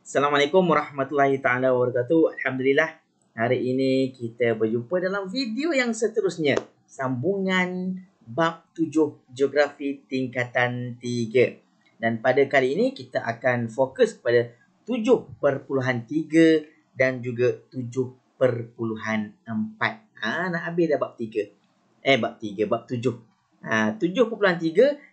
Assalamualaikum warahmatullahi taala wabarakatuh. Alhamdulillah, hari ini kita berjumpa dalam video yang seterusnya, sambungan bab 7 geografi tingkatan 3. Dan pada kali ini kita akan fokus pada 7.3 dan juga 7.4. Nak habis dah bab 3. Bab 7. 7.3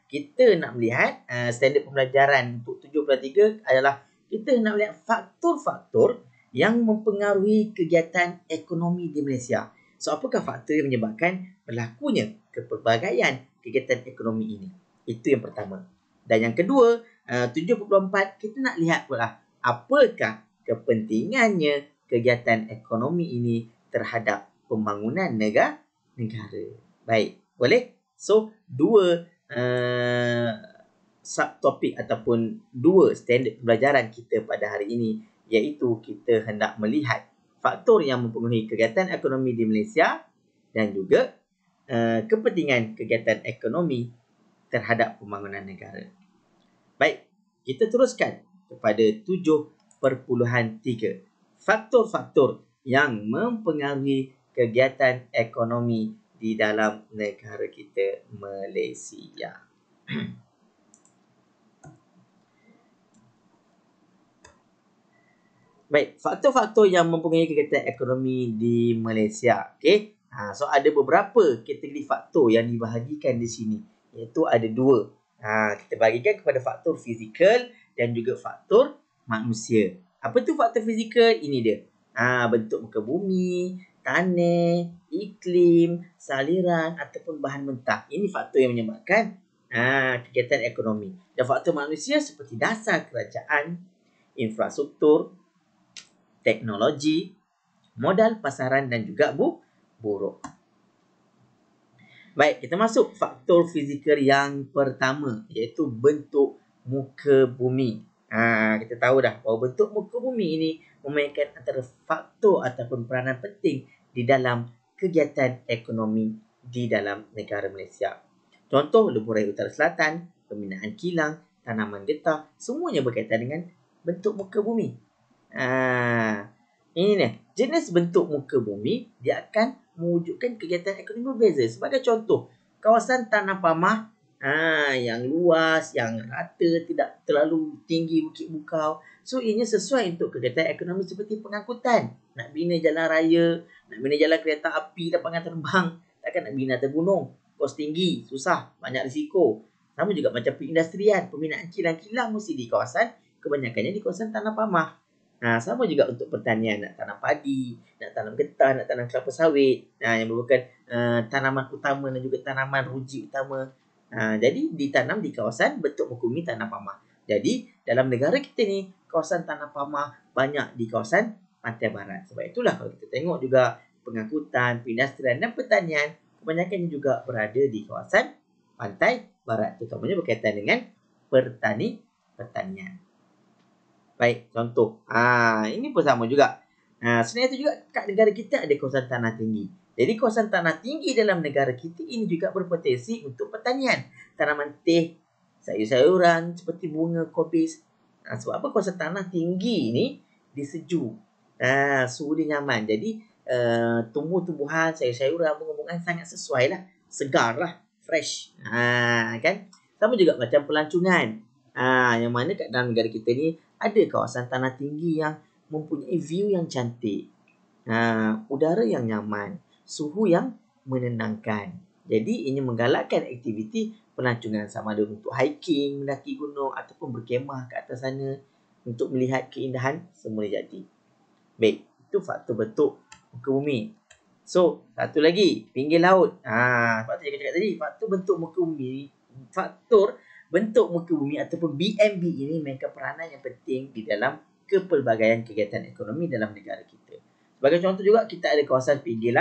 kita nak melihat standard pembelajaran untuk 7.3 adalah kita nak lihat faktor-faktor yang mempengaruhi kegiatan ekonomi di Malaysia. So, apakah faktor yang menyebabkan berlakunya kepelbagaian kegiatan ekonomi ini? Itu yang pertama. Dan yang kedua, 7.4 kita nak lihat pula apakah kepentingannya kegiatan ekonomi ini terhadap pembangunan negara. Baik, boleh? So, dua subtopik ataupun dua standard pembelajaran kita pada hari ini, iaitu kita hendak melihat faktor yang mempengaruhi kegiatan ekonomi di Malaysia dan juga kepentingan kegiatan ekonomi terhadap pembangunan negara. Baik, kita teruskan kepada 7.3. Faktor-faktor yang mempengaruhi kegiatan ekonomi di dalam negara kita, Malaysia. Baik, faktor-faktor yang mempengaruhi kegiatan ekonomi di Malaysia. Okey. So ada beberapa kategori faktor yang dibahagikan di sini, iaitu ada dua. Kita bahagikan kepada faktor fizikal dan juga faktor manusia. Apa tu faktor fizikal? Ini dia. Bentuk muka bumi, tanah, iklim, saliran ataupun bahan mentah. Ini faktor yang menyebabkan kegiatan ekonomi. Dan faktor manusia seperti dasar kerajaan, infrastruktur, teknologi, modal pasaran dan juga buruh. Baik, kita masuk faktor fizikal yang pertama, iaitu bentuk muka bumi. Kita tahu dah bahawa bentuk muka bumi ini memainkan antara faktor ataupun peranan penting di dalam kegiatan ekonomi di dalam negara Malaysia. Contoh, lebuh utara selatan, pembinaan kilang, tanaman getah, semuanya berkaitan dengan bentuk muka bumi. Ini ni, jenis bentuk muka bumi dia akan mewujudkan kegiatan ekonomi berbeza. Sebagai contoh, kawasan tanah pamah yang luas, yang rata, tidak terlalu tinggi bukit bukau. So, ianya sesuai untuk kegiatan ekonomi seperti pengangkutan. Nak bina jalan raya, nak bina jalan kereta api, lapangan terbang. Takkan nak bina atas gunung. Kos tinggi, susah, banyak risiko. Sama juga macam perindustrian, pembinaan kilang-kilang mesti di kawasan, kebanyakannya di kawasan tanah pamah. Sama juga untuk pertanian, nak tanam padi, nak tanam getah, nak tanam kelapa sawit, yang merupakan tanaman utama dan juga tanaman ruji utama. Jadi ditanam di kawasan bentuk muka bumi tanah pamah. Jadi dalam negara kita ni, kawasan tanah pamah banyak di kawasan pantai barat. Sebab itulah kalau kita tengok juga pengangkutan, perindustrian dan pertanian, kebanyakannya juga berada di kawasan pantai barat, terutamanya berkaitan dengan pertanian. Baik, contoh. Ini pun sama juga. Sebenarnya itu juga kat negara kita ada kawasan tanah tinggi. Jadi kawasan tanah tinggi dalam negara kita ini juga berpotensi untuk pertanian. Tanaman teh, sayur-sayuran seperti bunga kobis. Sebab apa? Kawasan tanah tinggi ini dia sejuk. Suhu dia nyaman. Jadi tumbuh-tumbuhan, sayur-sayuran, bunga-bunga sangat sesuai lah. Segar lah. Fresh. Kan? Sama juga macam pelancongan. Yang mana kat dalam negara kita ni ada kawasan tanah tinggi yang mempunyai view yang cantik, udara yang nyaman, suhu yang menenangkan. Jadi ini menggalakkan aktiviti pelancongan, sama ada untuk hiking, mendaki gunung ataupun berkemah ke atas sana untuk melihat keindahan semula jadi. Baik, itu faktor bentuk muka bumi. So, satu lagi, pinggir laut. Faktor yang saya cakap tadi, faktor bentuk muka bumi, faktor bentuk muka bumi ataupun BMB ini mainkan peranan yang penting di dalam kepelbagaian kegiatan ekonomi dalam negara kita. Sebagai contoh juga, kita ada kawasan pinggir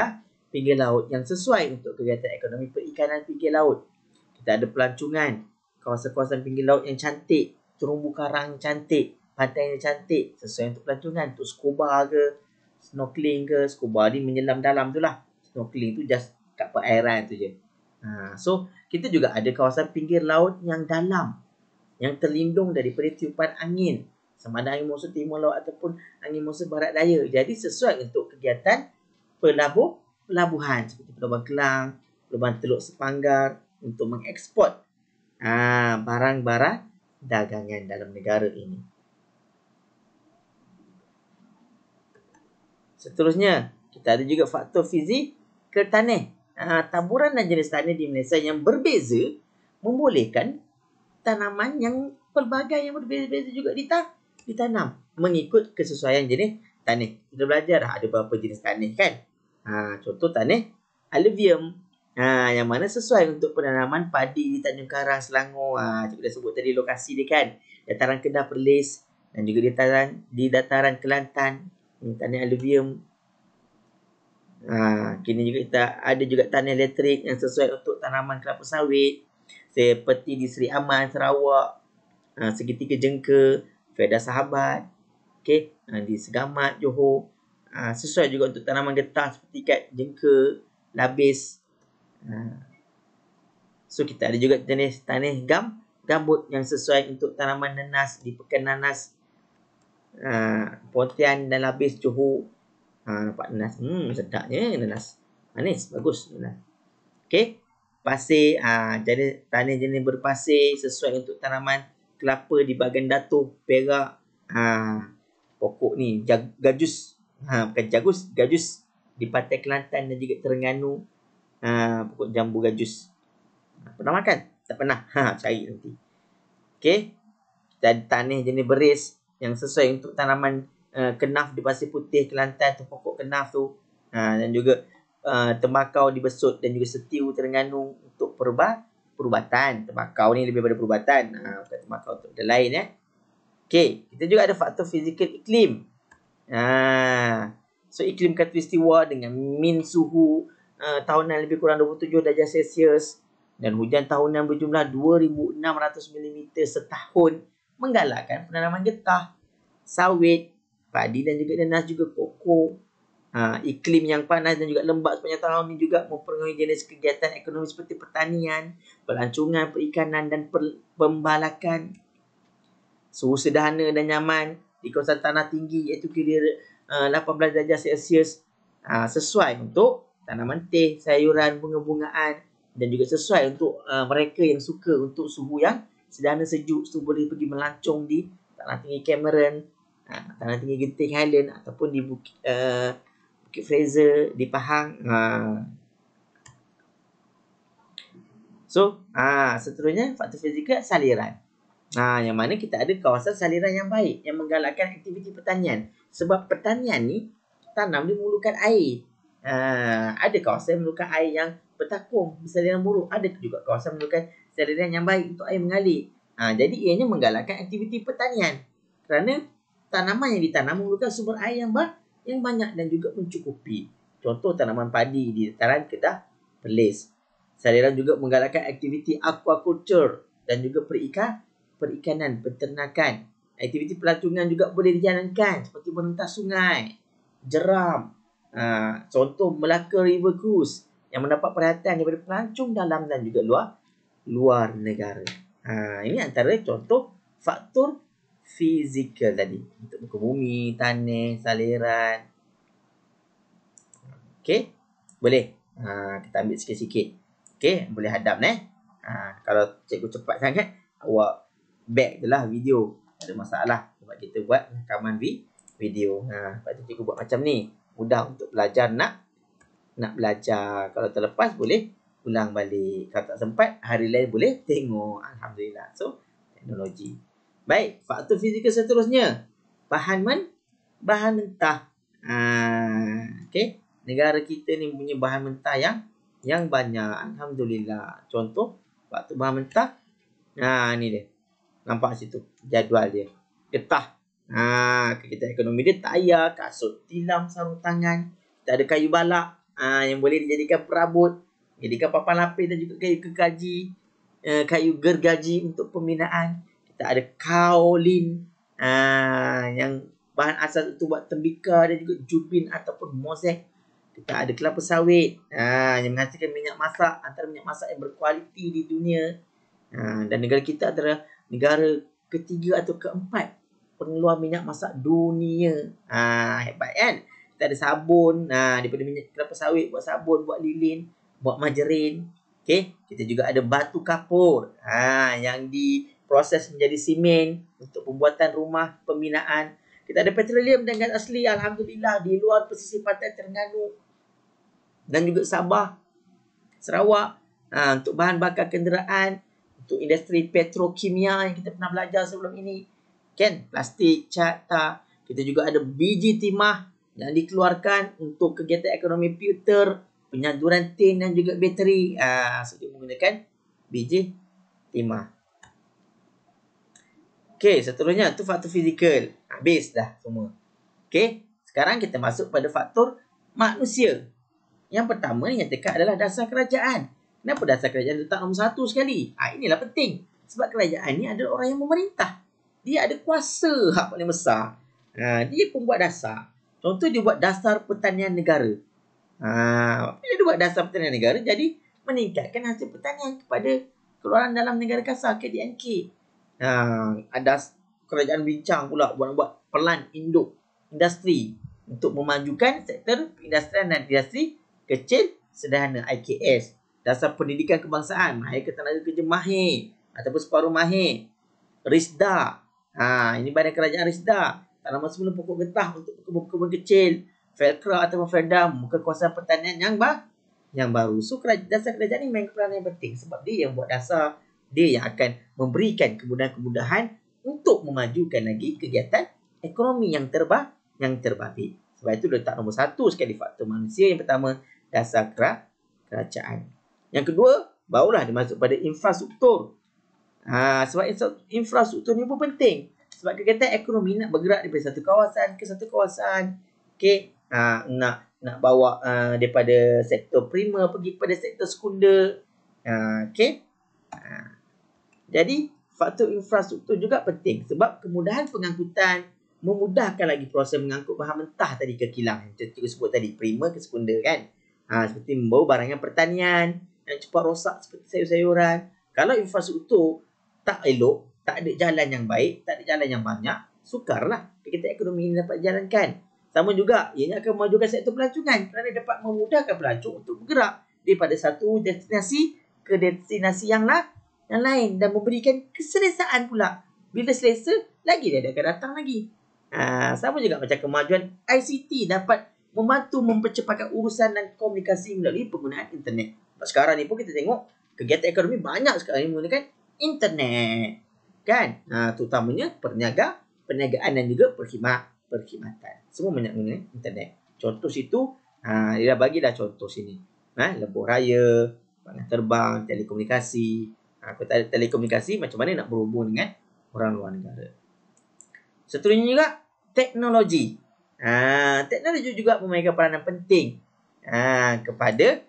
laut yang sesuai untuk kegiatan ekonomi perikanan pinggir laut. Kita ada pelancongan, kawasan-kawasan pinggir laut yang cantik, terumbu karang cantik, pantai yang cantik, sesuai untuk pelancongan, untuk scuba ke, snorkeling ke. Scuba ni menyelam dalam tu lah. Snorkeling tu just kat perairan tu je. So, kita juga ada kawasan pinggir laut yang dalam, yang terlindung daripada tiupan angin. sama ada angin monsun timur laut ataupun angin monsun barat daya. Jadi sesuai untuk kegiatan pelabuhan seperti Pelabuhan Kelang, Pelabuhan Teluk Sepanggar untuk mengeksport barang-barang dagangan dalam negara ini. Seterusnya, kita ada juga faktor fizikal tanah. Taburan dan jenis tanah di Malaysia yang berbeza membolehkan tanaman yang pelbagai yang berbeza-beza juga ditanam mengikut kesesuaian jenis tanah. Kita belajar ada beberapa jenis tanah kan. Contoh tanah alluvium. Yang mana sesuai untuk penanaman padi di Tanjung Karang, Selangor. Cikgu dah sebut tadi lokasi dia kan. Dataran Kedah, Perlis dan juga di dataran Kelantan. Tanah alluvium. Kini juga kita ada juga tanah elektrik yang sesuai untuk tanaman kelapa sawit. Seperti di Seri Aman, Sarawak. Segitiga Jengka, Fedah Sahabat, di Segamat, Johor. Sesuai juga untuk tanaman getah seperti kat Jengka, Labis. So kita ada juga jenis tanah gambut yang sesuai untuk tanaman nanas di Pekan Nanas, Pontian dan Labis, Johor. Nampak nanas, sedapnya nanas, manis, bagus nanas. Pasir, jadi tanah jenis berpasir sesuai untuk tanaman kelapa di bahagian Datoh, Perak. Pokok ni gajus, bukan jagus, gajus di Pantai Kelantan dan juga Terengganu. Pokok jambu gajus. Pernah makan? Tak pernah. Cari nanti. Kita ada tanah jenis beris yang sesuai untuk tanaman kenaf di Pasir Putih, Kelantan tu, pokok kenaf tu. Dan juga tembakau di Besut dan juga setiu Terengganu untuk perubatan. Tembakau ni lebih pada perubatan. Bukan tembakau untuk benda lain kita juga ada faktor fizikal iklim. So iklim khatulistiwa dengan min suhu tahunan lebih kurang 27 darjah Celsius dan hujan tahunan berjumlah 2,600 mm setahun menggalakkan penanaman getah, sawit, padi dan juga nanas juga koko. Iklim yang panas dan juga lembap sepanjang tahun ini juga mempengaruhi jenis kegiatan ekonomi seperti pertanian, pelancongan, perikanan dan pembalakan. Suhu sederhana dan nyaman di kawasan tanah tinggi iaitu kira 18 darjah Celsius sesuai untuk tanaman teh, sayuran, bunga-bungaan dan juga sesuai untuk mereka yang suka untuk suhu yang sederhana sejuk. So boleh pergi melancong di tanah tinggi Cameron, tanah tinggi Genting Highland ataupun di Bukit Fraser di Pahang. Seterusnya faktor fizikal saliran. Yang mana kita ada kawasan saliran yang baik yang menggalakkan aktiviti pertanian. Sebab pertanian ni tanam dia memerlukan air. Ada kawasan yang memerlukan air yang bertakung, saliran buruk. Ada juga kawasan memerlukan saliran yang baik untuk air mengalir. Jadi ianya menggalakkan aktiviti pertanian. Kerana tanaman yang ditanam memerlukan sumber air yang banyak dan juga mencukupi. Contoh tanaman padi di dataran Kedah, Perlis. Saliran juga menggalakkan aktiviti aquaculture dan juga perikanan, peternakan. Aktiviti pelancongan juga boleh dijalankan seperti merentas sungai, jeram. Contoh Melaka River Cruise yang mendapat perhatian daripada pelancong dalam dan juga luar negara. Ini antara contoh faktor fizikal tadi untuk muka bumi, tanah, saliran. Boleh kita ambil sikit-sikit. Boleh hadap kalau cikgu cepat sangat, awak back je lah video. Tak ada masalah sebab kita buat rakaman video. Lepas tu cikgu buat macam ni. Mudah untuk belajar nak belajar. Kalau terlepas boleh ulang balik. Kalau tak sempat, hari lain boleh tengok. Alhamdulillah. So, teknologi. Baik, faktor fizikal seterusnya. Bahan mentah. Negara kita ni punya bahan mentah yang banyak. Alhamdulillah. Contoh, faktor bahan mentah. Ni dia. Nampak situ jadual dia. Getah. Kegiatan ekonomi dia tayar, kasut tilam, sarung tangan. Kita ada kayu balak yang boleh dijadikan perabot, jadikan papan lapis dan juga kayu gergaji, kayu gergaji untuk pembinaan. Kita ada kaolin yang bahan asas untuk buat tembikar dan juga jubin ataupun mozaik. Kita ada kelapa sawit yang menghasilkan minyak masak, antara minyak masak yang berkualiti di dunia. Dan negara kita adalah negara ketiga atau keempat pengeluar minyak masak dunia. Hebat kan? Kita ada sabun, daripada minyak kelapa sawit buat sabun, buat lilin, buat margarin. Okey, kita juga ada batu kapur. Yang diproses menjadi simen untuk pembuatan rumah pembinaan. Kita ada petroleum dan gas asli, alhamdulillah, di luar pesisir pantai Terengganu dan juga Sabah, Sarawak, untuk bahan bakar kenderaan, untuk industri petrokimia yang kita pernah belajar sebelum ini, kan, plastik, cat, tar. Kita juga ada biji timah yang dikeluarkan untuk kegiatan ekonomi pewter, penyaduran tin dan juga bateri. So dia menggunakan biji timah. Okey, seterusnya tu faktor fizikal. Habis dah semua. Okey, sekarang kita masuk pada faktor manusia. Yang pertama yang tekat adalah dasar kerajaan. Kenapa dasar kerajaan letak nombor 1 sekali? Inilah penting. Sebab kerajaan ni adalah orang yang memerintah. Dia ada kuasa hak paling besar. Dia pembuat dasar. Contoh dia buat dasar pertanian negara. Bila dia buat dasar pertanian negara, jadi meningkatkan hasil pertanian kepada keluaran dalam negara kasar, KDNK. Ada kerajaan bincang pula buat pelan induk industri untuk memajukan sektor perindustrian dan industri kecil sederhana, IKS. Dasar pendidikan kebangsaan, melahirkan tenaga kerja mahir ataupun separuh mahir. RISDA. Ini badan kerajaan RISDA. Tanaman semula pokok getah untuk kebun-kebun kecil. Felcra ataupun Ferdam, muka kawasan pertanian yang baru. So dasar kerajaan ini main peranan yang penting sebab dia yang buat dasar. Dia yang akan memberikan kemudahan-kemudahan untuk memajukan lagi kegiatan ekonomi yang terbabit. Sebab itu letak nombor 1 sekali faktor manusia. Yang pertama, dasar kerajaan. Yang kedua, barulah dia masuk pada infrastruktur. Sebab infrastruktur ni pun penting. Sebab kegiatan ekonomi nak bergerak daripada satu kawasan ke satu kawasan. Okey, nak bawa daripada sektor primer pergi kepada sektor sekunder. Okey. Jadi, faktor infrastruktur juga penting sebab kemudahan pengangkutan memudahkan lagi proses mengangkut bahan mentah tadi ke kilang. Yang kita sebut tadi, primer ke sekunder kan. Seperti membawa barangan pertanian yang cepat rosak seperti sayur-sayuran. Kalau infrastruktur tak elok, tak ada jalan yang baik, tak ada jalan yang banyak, sukarlah kegiatan ekonomi ini dapat dijalankan. Sama juga, ianya akan memajukan sektor pelancongan kerana dapat memudahkan pelancong untuk bergerak daripada satu destinasi ke destinasi yang lain dan memberikan keselesaan pula. Bila selesa, lagi dia akan datang lagi. Sama juga macam kemajuan ICT dapat membantu mempercepatkan urusan dan komunikasi melalui penggunaan internet. Sekarang ni pun kita tengok kegiatan ekonomi banyak sekarang ni menggunakan internet. Kan? Terutamanya perniagaan dan juga perkhidmatan. Semua banyak guna internet. Contoh situ, dia dah bagilah contoh sini. Lebuh raya, pangan terbang, telekomunikasi. Kalau tak ada telekomunikasi, macam mana nak berhubung dengan orang luar negara. Seterusnya juga, teknologi. Teknologi juga memainkan peranan penting kepada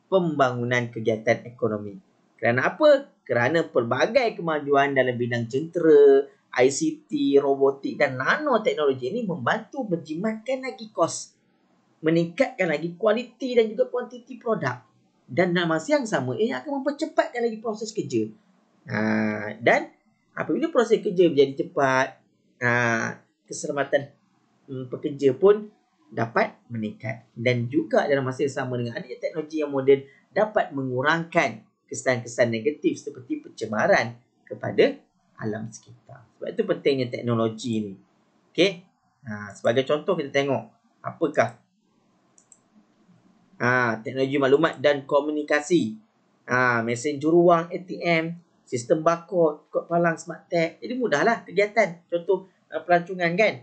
pembangunan kegiatan ekonomi. Kerana apa? Kerana pelbagai kemajuan dalam bidang jentera, ICT, robotik dan nanoteknologi ini membantu menjimatkan lagi kos, meningkatkan lagi kualiti dan juga kuantiti produk. Dan dalam masa yang sama, ia akan mempercepatkan lagi proses kerja. Dan apabila proses kerja menjadi cepat, keselamatan pekerja pun dapat meningkat. Dan juga dalam masa yang sama dengan adanya teknologi yang moden dapat mengurangkan kesan-kesan negatif seperti pencemaran kepada alam sekitar. Sebab itu pentingnya teknologi ni. Okey. Sebagai contoh kita tengok apakah teknologi maklumat dan komunikasi. Mesin juruwang ATM, sistem barcode, kod palang smart tag. Jadi mudahlah kegiatan. Contoh pelancongan kan.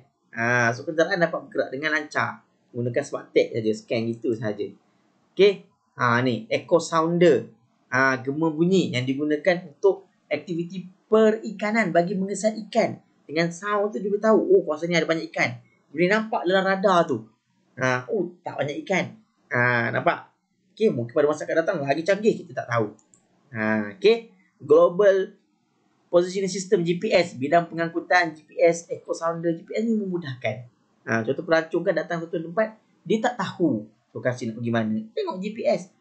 So kenderaan dapat bergerak dengan lancar menggunakan smart tag saja, scan gitu saja. Okey. Ni echo sounder. Gema bunyi yang digunakan untuk aktiviti perikanan bagi mengesan ikan. Dengan sound tu dia boleh tahu, kawasan ni ada banyak ikan. Boleh nampak dalam radar tu. Tak banyak ikan. Nampak? Okey, mungkin pada masa akan datang lagi canggih, kita tak tahu. Okey. Global Positioning System GPS, bidang pengangkutan GPS, echo sounder GPS ni memudahkan. Contoh pelancong kan datang satu tempat, dia tak tahu lokasi nak pergi mana. Tengok GPS.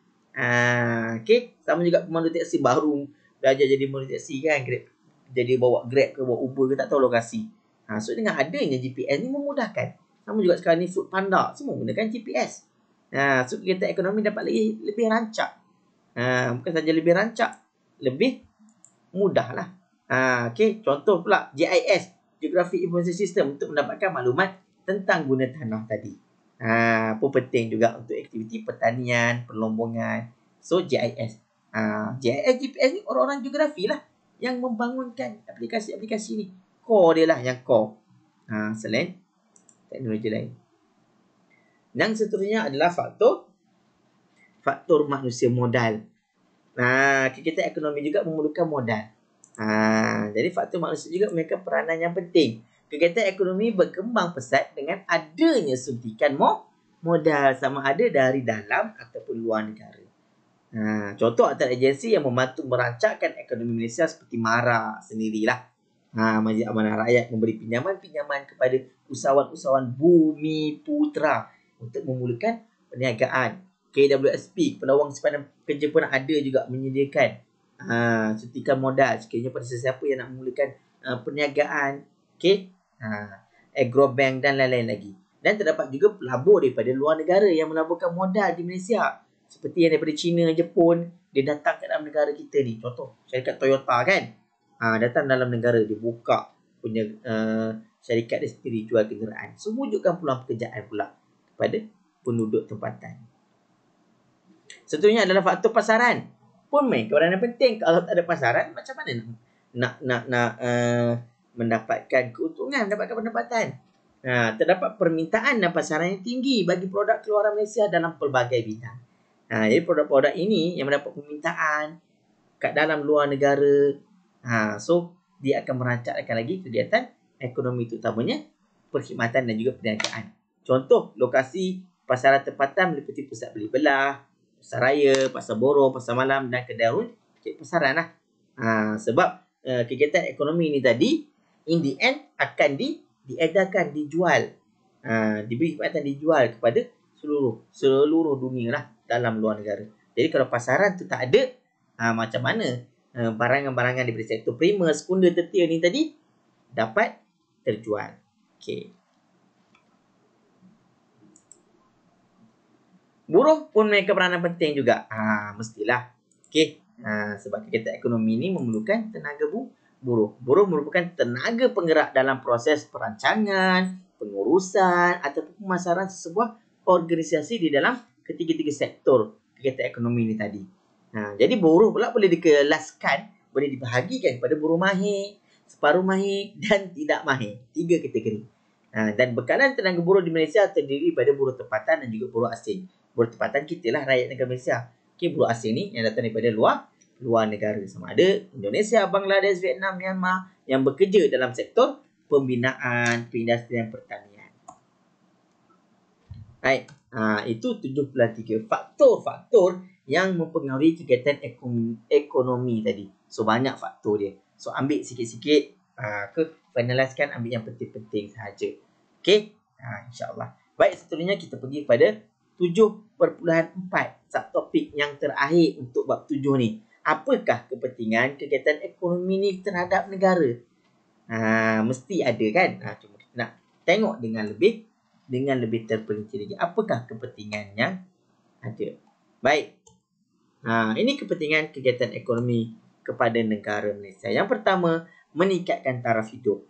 Okey, sama juga pemandu taksi baru belajar jadi pemandu taksi kan, Grab. Jadi bawa Grab ke bawa Uber ke tak tahu lokasi. So dengan adanya GPS ni memudahkan. Sama juga sekarang ni Food Panda semua menggunakan GPS. So kegiatan ekonomi dapat lebih rancak. Bukan saja lebih rancak, lebih mudah lah. Okay. Contoh pula GIS, Geographic Information System, untuk mendapatkan maklumat tentang guna tanah tadi. Pun penting juga untuk aktiviti pertanian, perlombongan. So GIS. GIS, GPS ni orang-orang geografi lah yang membangunkan aplikasi-aplikasi ni. Core dia lah yang core. Selain teknologi lain. Yang seterusnya adalah faktor manusia modal. Kegiatan ekonomi juga memerlukan modal. Jadi faktor manusia juga memiliki peranan yang penting. Kegiatan ekonomi berkembang pesat dengan adanya suntikan modal, sama ada dari dalam ataupun luar negara. Contoh antara agensi yang membantu merancangkan ekonomi Malaysia seperti MARA sendirilah. Majlis Amanah Rakyat memberi pinjaman kepada usahawan-usahawan Bumi Putra untuk memulakan perniagaan. KWSP, Kepala Wang Simpanan Kerja pun ada juga menyediakan suntikan modal sekiranya pada sesiapa yang nak memulakan perniagaan. Agrobank dan lain-lain lagi. Dan terdapat juga pelabur daripada luar negara yang melaburkan modal di Malaysia. Seperti yang daripada China, Jepun, dia datang ke dalam negara kita ni. Contoh, syarikat Toyota kan. Datang dalam negara, dia buka punya syarikat dia sendiri, jual kenderaan. So, wujudkan peluang pekerjaan pula kepada penduduk tempatan. Seterusnya adalah faktor pasaran. Pun peranan penting. Kalau tak ada pasaran, macam mana nak mendapatkan keuntungan, mendapatkan pendapatan? Terdapat permintaan dan pasaran yang tinggi bagi produk keluaran Malaysia dalam pelbagai bidang. Jadi produk-produk ini yang mendapat permintaan kat dalam luar negara. So dia akan merancangkan lagi kegiatan ekonomi, terutamanya perkhidmatan dan juga perniagaan. Contoh lokasi pasaran tempatan meliputi pusat beli belah, pasar raya, pasar borong, pasar malam dan kedai pasaran lah. Sebab kegiatan ekonomi ni tadi in the end akan diedarkan, dijual, diberi khidmatan, dijual kepada seluruh dunia lah, dalam luar negara. Jadi kalau pasaran tu tak ada, macam mana barangan-barangan daripada sektor primer, sekunder, tertier ni tadi dapat terjual. Buruh pun memiliki peranan penting juga. Mestilah. Sebab kegiatan ekonomi ni memerlukan tenaga buruh. Buruh merupakan tenaga penggerak dalam proses perancangan, pengurusan ataupun pemasaran sebuah organisasi di dalam ketiga-tiga sektor kegiatan ekonomi ni tadi. Jadi buruh pula boleh dikelaskan, boleh dibahagikan kepada buruh mahir, separuh mahir dan tidak mahir. 3 kategori. Dan bekalan tenaga buruh di Malaysia terdiri pada buruh tempatan dan juga buruh asing. Buruh tempatan kita lah, rakyat negara Malaysia. Buruh asing ni yang datang daripada luar negara, sama ada Indonesia, Bangladesh, Vietnam, Myanmar, yang bekerja dalam sektor pembinaan, perindustrian, pertanian. Baik, itu 73 faktor-faktor yang mempengaruhi kegiatan ekonomi tadi. So banyak faktor dia. So ambil sikit-sikit, finalizekan, ambil yang penting-penting sahaja. InsyaAllah. Baik, seterusnya kita pergi pada 7.4, subtopik yang terakhir untuk bab 7 ni. Apakah kepentingan kegiatan ekonomi ni terhadap negara? Mesti ada kan? Cuma kita nak tengok dengan lebih terperinci lagi. Apakah kepentingan yang ada? Baik. Ini kepentingan kegiatan ekonomi kepada negara Malaysia. Yang pertama, meningkatkan taraf hidup.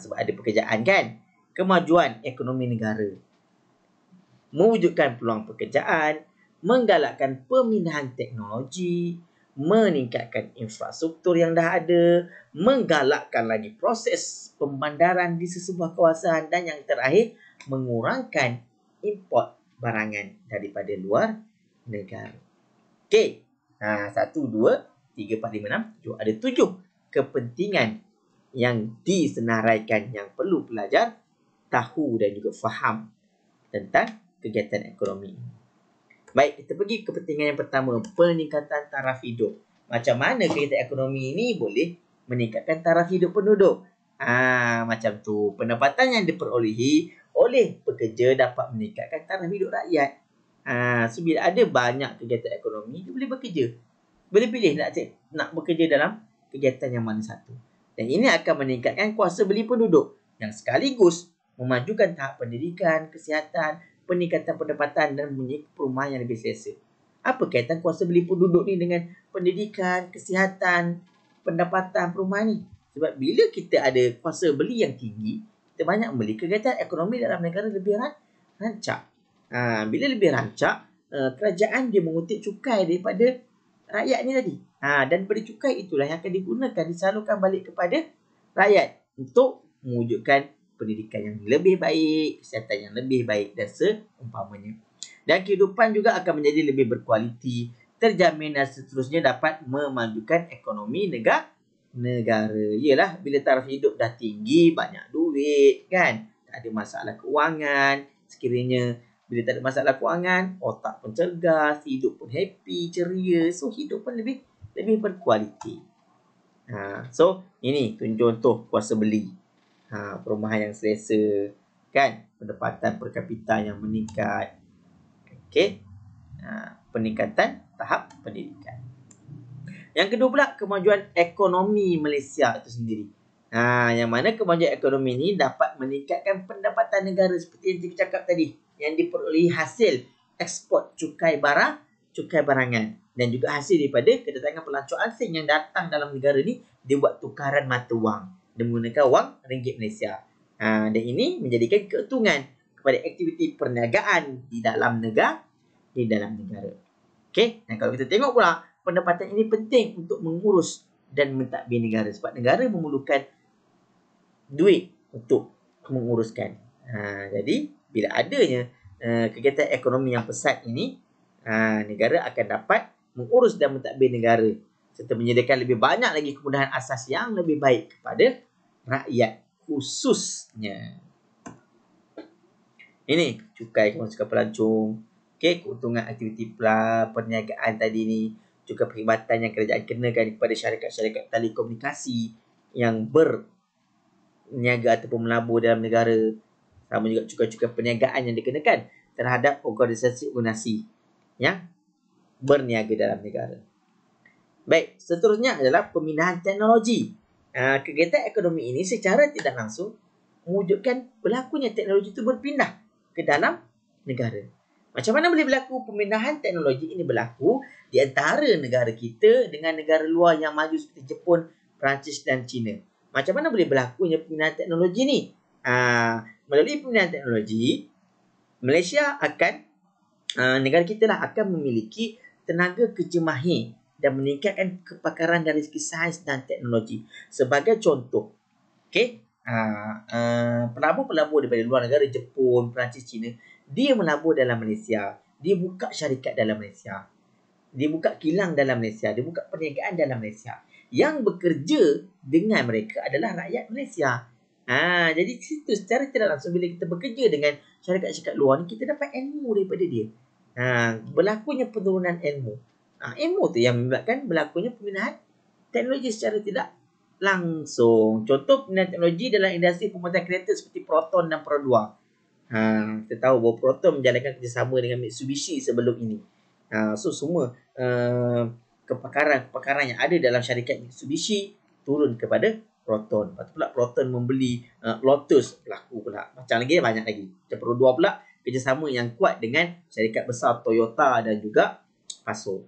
Sebab ada pekerjaan kan? Kemajuan ekonomi negara. Mewujudkan peluang pekerjaan, menggalakkan pemindahan teknologi, meningkatkan infrastruktur yang dah ada, menggalakkan lagi proses pembandaran di sesebuah kawasan, dan yang terakhir, mengurangkan import barangan daripada luar negara. 1, 2, 3, 4, 5, 6, 7. Ada 7 kepentingan yang disenaraikan yang perlu pelajar tahu dan juga faham tentang kegiatan ekonomi. Baik, kita pergi kepentingan yang pertama, peningkatan taraf hidup. Macam mana kegiatan ekonomi ini boleh meningkatkan taraf hidup penduduk? Macam tu. Pendapatan yang diperolehi oleh pekerja dapat meningkatkan taraf hidup rakyat. So bila ada banyak kegiatan ekonomi, dia boleh bekerja. Boleh pilih nak bekerja dalam kegiatan yang mana satu. Dan ini akan meningkatkan kuasa beli penduduk. yang sekaligus memajukan tahap pendidikan, kesihatan, peningkatan pendapatan dan mempunyai perumahan yang lebih selesa. Apa kaitan kuasa beli penduduk ni dengan pendidikan, kesihatan, pendapatan, perumahan ni? Sebab bila kita ada kuasa beli yang tinggi, kita banyak membeli, kegiatan ekonomi dalam negara lebih rancak. Bila lebih rancak, kerajaan dia mengutip cukai daripada rakyat ni tadi. Dan daripada cukai itulah yang akan digunakan, disalurkan balik kepada rakyat untuk mewujudkan pendidikan yang lebih baik, kesihatan yang lebih baik dan seumpamanya. Dan kehidupan juga akan menjadi lebih berkualiti, terjamin dan seterusnya dapat memajukan ekonomi negara. Yalah, bila taraf hidup dah tinggi, banyak duit kan, tak ada masalah kewangan. Sekiranya bila tak ada masalah kewangan, otak pun cergas, hidup pun happy, ceria. So hidup pun lebih berkualiti. So ini contoh kuasa beli. Perumahan yang selesa kan, pendapatan per kapita yang meningkat. Okey. Peningkatan tahap pendidikan. Yang kedua pula, kemajuan ekonomi Malaysia itu sendiri. Yang mana kemajuan ekonomi ini dapat meningkatkan pendapatan negara seperti yang kita cakap tadi, yang diperolehi hasil ekspor cukai barangan dan juga hasil daripada kedatangan pelancong asing yang datang dalam negara ni, dia buat tukaran mata wang dan menggunakan wang ringgit Malaysia. Dan ini menjadikan keuntungan kepada aktiviti perniagaan di dalam negara. Okey, dan kalau kita tengok pula, pendapatan ini penting untuk mengurus dan mentadbir negara sebab negara memerlukan duit untuk menguruskan. Jadi bila adanya kegiatan ekonomi yang pesat ini, negara akan dapat mengurus dan mentadbir negara serta menyediakan lebih banyak lagi kemudahan asas yang lebih baik kepada rakyat khususnya. Ini cukai kemasukan pelancong, keuntungan aktiviti perniagaan tadi ni, juga perkhidmatan yang kerajaan kenakan kepada syarikat-syarikat telekomunikasi yang berniaga ataupun melabur dalam negara. Sama juga cukai-cukai perniagaan yang dikenakan terhadap organisasi-organisasi yang berniaga dalam negara. Baik, seterusnya adalah pemindahan teknologi. Kegiatan ekonomi ini secara tidak langsung mewujudkan berlakunya teknologi itu berpindah ke dalam negara. Macam mana boleh berlaku pemindahan teknologi ini berlaku di antara negara kita dengan negara luar yang maju seperti Jepun, Perancis dan China? Macam mana boleh berlakunya pemindahan teknologi ni? Melalui pemindahan teknologi, Malaysia akan, negara kita lah akan memiliki tenaga kerja mahir dan meningkatkan kepakaran dari segi sains dan teknologi. Sebagai contoh, pelabur-pelabur daripada luar negara, Jepun, Perancis, China, dia melabur dalam Malaysia. Dia buka syarikat dalam Malaysia. Dia buka kilang dalam Malaysia. Dia buka perniagaan dalam Malaysia. Yang bekerja dengan mereka adalah rakyat Malaysia. Jadi situ secara tidak langsung bila kita bekerja dengan syarikat-syarikat luar ni, kita dapat ilmu daripada dia. Berlakunya penurunan ilmu. Ilmu tu yang menyebabkan berlakunya pemindahan teknologi secara tidak langsung. Contoh pemindahan teknologi dalam industri pembuatan kereta seperti Proton dan Pro 2. Kita tahu bahawa Proton menjalankan kerjasama dengan Mitsubishi sebelum ini. So semua kepakaran yang ada dalam syarikat Mitsubishi turun kepada Proton. Lepas tu pula Proton membeli Lotus, berlaku pula. Macam lagi banyak lagi. Macam Pro 2 pula kerjasama yang kuat dengan syarikat besar Toyota dan juga Paso.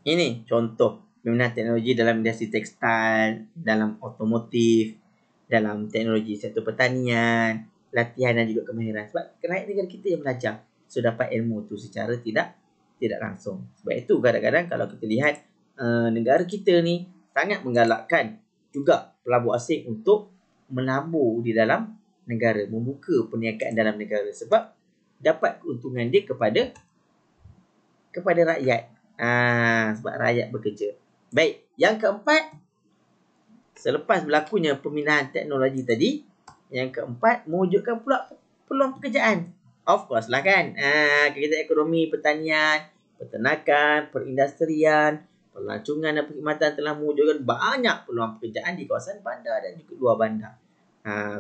Ini contoh pemindahan teknologi dalam industri tekstil, dalam otomotif, dalam teknologi sektor pertanian, latihan dan juga kemahiran. Sebab rakyat negara kita yang belajar, so dapat ilmu tu secara tidak langsung. Sebab itu kadang-kadang kalau kita lihat negara kita ni sangat menggalakkan juga pelabur asing untuk melabur di dalam negara, membuka perniagaan dalam negara sebab dapat keuntungan dia kepada rakyat. Sebab rakyat bekerja. Baik, yang keempat, selepas berlakunya pemindahan teknologi tadi, yang keempat, mewujudkan pula peluang pekerjaan. Of course lah kan. Kegiatan ekonomi, pertanian, peternakan, perindustrian, pelancongan dan perkhidmatan telah mewujudkan banyak peluang pekerjaan di kawasan bandar dan juga luar bandar.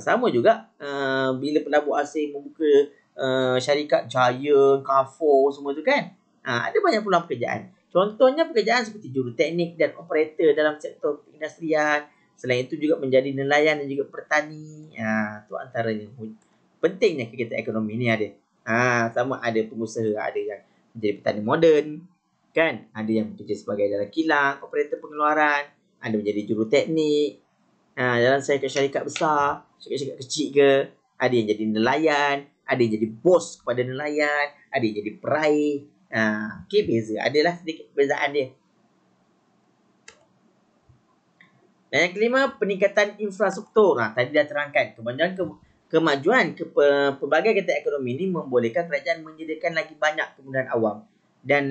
Sama juga bila pelabur asing membuka syarikat Giant, Carrefour semua tu kan. Ada banyak peluang pekerjaan. Contohnya pekerjaan seperti juruteknik dan operator dalam sektor industrian. Selain itu juga menjadi nelayan dan juga petani. Itu antaranya. Pentingnya kegiatan ekonomi ni ada. Sama ada pengusaha, ada yang menjadi petani moden, kan? Ada yang bekerja sebagai dalam kilang, operator pengeluaran, ada menjadi juruteknik. Dalam syarikat besar, syarikat kecil ke, ada yang jadi nelayan, ada yang jadi bos kepada nelayan, ada yang jadi peraih. Okey, beza. Adalah sedikit perbezaan dia. Dan yang kelima, peningkatan infrastruktur. Tadi dah terangkan. Kemajuan pelbagai kegiatan ekonomi ini membolehkan kerajaan menyediakan lagi banyak kemudahan awam. Dan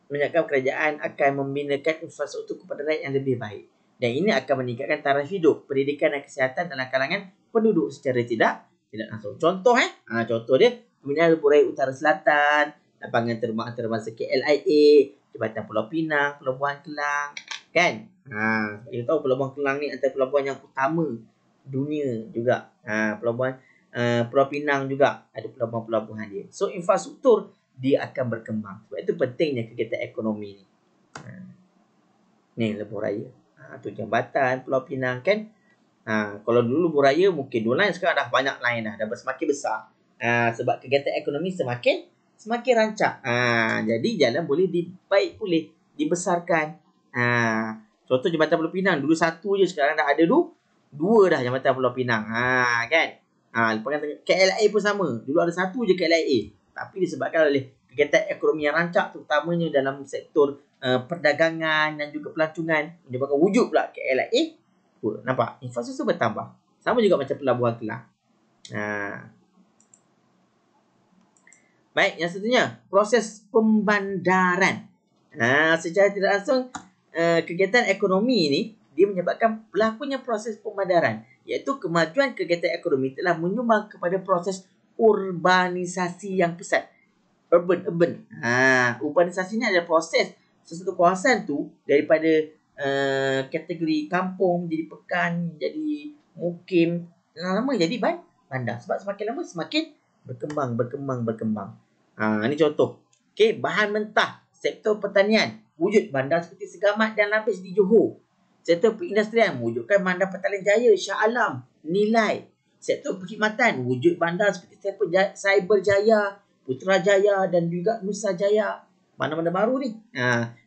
menyebabkan kerajaan akan membinakan infrastruktur kepada rakyat yang lebih baik. Dan ini akan meningkatkan taraf hidup, pendidikan dan kesihatan dalam kalangan penduduk secara tidak langsung. Contoh contoh dia, pembinaan lebuh raya Utara Selatan, lapangan terbang antarabangsa KLIA, Jabatan Pulau Pinang, Pelabuhan Kelang, kan? Kita tahu Pelabuhan Kelang ni antara pelabuhan yang utama dunia juga. Pelabuhan Pulau Pinang juga ada pelabuhan-pelabuhan dia. So infrastruktur dia akan berkembang. Sebab itu pentingnya kegiatan ekonomi ni. Ni lebuh raya. Tu jambatan Pulau Pinang, kan? Kalau dulu lebuh raya mungkin 2 line, sekarang dah banyak line dah semakin besar. Sebab kegiatan ekonomi semakin rancak. Jadi jalan boleh dibesarkan. Contoh Jambatan Pulau Pinang, dulu 1 je, sekarang dah ada 2 dah Jambatan Pulau Pinang. Kan? Lepas KLIA pun sama. Dulu ada 1 je KLIA. Tapi disebabkan oleh kegiatan ekonomi yang rancak, terutamanya dalam sektor perdagangan dan juga pelancongan, menyebabkan wujud pula KLIA. Nampak? Infrastruktur bertambah. Sama juga macam Pelabuhan Kelang. Baik, yang seterusnya, proses pembandaran. Secara tidak langsung, kegiatan ekonomi ini dia menyebabkan berlakunya proses pembandaran, iaitu kemajuan kegiatan ekonomi telah menyumbang kepada proses urbanisasi yang pesat. Urban. Urbanisasi ni adalah proses sesuatu kawasan tu daripada kategori kampung jadi pekan, jadi mukim, lama jadi bandar. Sebab semakin lama semakin berkembang. Ini contoh. Okey, bahan mentah, sektor pertanian, wujud bandar seperti Segamat dan Lapis di Johor. Sektor perindustrian, wujudkan bandar Petaling Jaya, Shah Alam, Nilai. Sektor perkhidmatan, wujud bandar seperti Cyberjaya, Putrajaya dan juga Nusajaya. Bandar-bandar baru ni.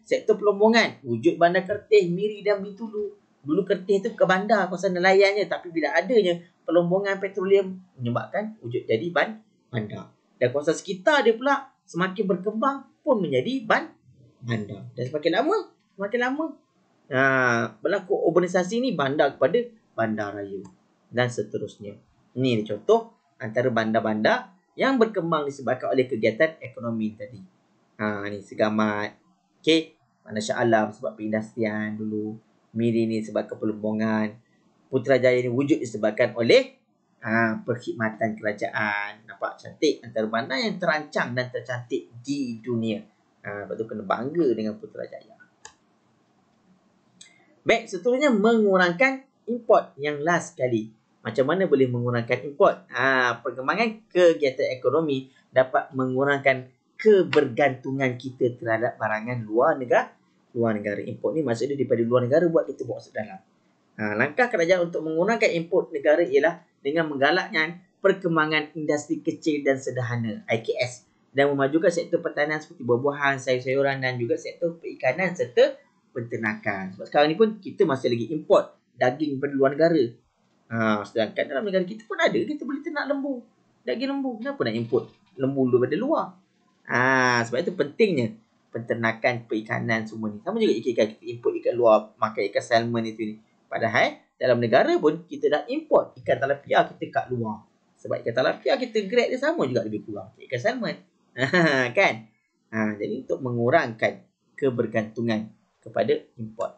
Sektor pelombongan, wujud bandar Kertih, Miri dan Bintulu. Dulu Kertih tu ke bandar, kawasan nelayannya. Tapi bila adanya pelombongan petroleum, menyebabkan wujud jadi bandar. Dan kawasan sekitar dia pula semakin berkembang pun menjadi bandar. Dan semakin lama berlaku urbanisasi ni, bandar kepada bandar raya dan seterusnya. Ini contoh antara bandar-bandar yang berkembang disebabkan oleh kegiatan ekonomi tadi. Ni Segamat. Okey, Bandar Shah Alam sebab perindustrian dulu. Miri ni sebabkan pelombongan. Putrajaya ni wujud disebabkan oleh perkhidmatan kerajaan. Nampak cantik, antara bandar yang terancang dan tercantik di dunia. Lepas tu kena bangga dengan Putrajaya. Baik, seterusnya mengurangkan import yang last sekali. Macam mana boleh mengurangkan import? Perkembangan kegiatan ekonomi dapat mengurangkan kebergantungan kita terhadap barangan luar negara. Import ni maksudnya daripada luar negara buat kita bawa masuk dalam. Langkah kerajaan untuk mengurangkan import negara ialah dengan menggalakkan perkembangan industri kecil dan sederhana (IKS) dan memajukan sektor pertanian seperti buah-buahan, sayur-sayuran dan juga sektor perikanan serta penternakan. Sebab sekarang ni pun kita masih lagi import daging daripada luar negara. Sedangkan dalam negara kita pun ada, kita boleh ternak lembu, daging lembu. Kenapa nak import lembu daripada luar? Sebab itu pentingnya penternakan, perikanan semua ni. Sama juga ikan, kita import ikan luar, makan ikan salmon itu ni. Padahal dalam negara pun kita dah import ikan tilapia kita kat luar. Sebab ikan tilapia kita grade dia sama juga lebih kurang ikan salmon. Kan? Jadi untuk mengurangkan kebergantungan kepada import.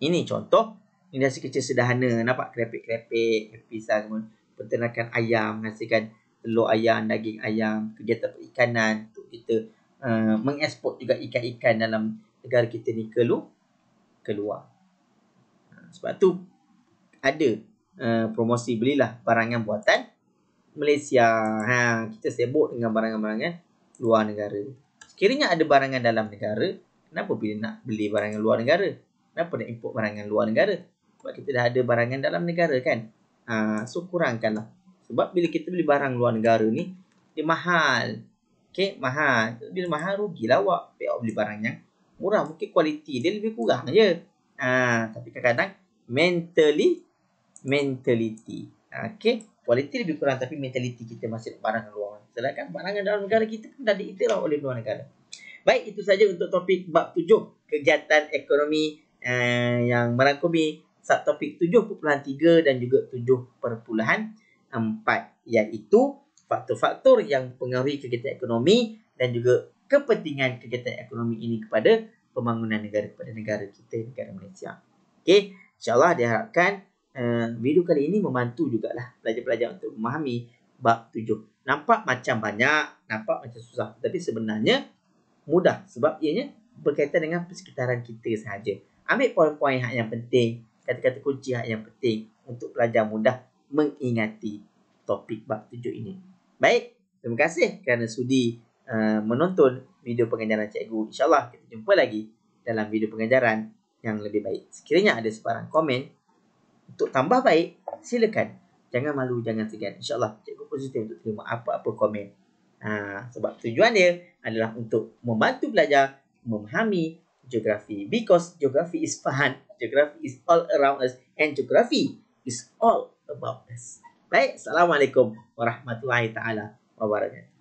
Ini contoh industri kecil sederhana. Nampak kerepek-kerepek, pisang semua. Peternakan ayam, menghasilkan telur ayam, daging ayam. Kegiatan perikanan untuk kita mengeksport juga ikan-ikan dalam negara kita ni keluar. Sebab tu ada promosi belilah barangan buatan Malaysia. Kita sibuk dengan barangan-barangan luar negara. Sekiranya ada barangan dalam negara, kenapa bila nak beli barangan luar negara? Kenapa nak import barangan luar negara? Sebab kita dah ada barangan dalam negara kan? So kurangkanlah. Sebab bila kita beli barang luar negara ni, dia mahal. Okay, mahal. Bila mahal, rugilah awak. Biar awak beli barang yang murah. Mungkin kualiti dia lebih kurang je. Tapi kadang-kadang mentality. Okay, kualiti lebih kurang tapi mentality kita masih barang luar. Sedangkan barangan dalam negara kita pun dah diiktiraf oleh luar negara. Baik, itu saja untuk topik bab 7, kegiatan ekonomi yang merangkumi subtopik 7.3 dan juga 7.4, iaitu faktor-faktor yang mempengaruhi kegiatan ekonomi dan juga kepentingan kegiatan ekonomi ini kepada pembangunan negara, kepada negara kita, negara Malaysia. Okey, insyaAllah diharapkan video kali ini membantu jugalah pelajar-pelajar untuk memahami bab 7. Nampak macam banyak, nampak macam susah, tapi sebenarnya mudah sebab ianya berkaitan dengan persekitaran kita sahaja. Ambil poin-poin yang penting, kata-kata kunci yang penting untuk pelajar mudah mengingati topik bab 7 ini. Baik, terima kasih kerana sudi menonton video pengajaran cikgu. InsyaAllah kita jumpa lagi dalam video pengajaran yang lebih baik. Sekiranya ada sebarang komen untuk tambah baik, silakan. Jangan malu, jangan segan. InsyaAllah cikgu positif untuk terima apa-apa komen. Sebab tujuan dia adalah untuk membantu pelajar memahami geografi. Because geografi is fun. Geografi is all around us. And geografi is all about us. Baik, Assalamualaikum warahmatullahi taala wabarakatuh.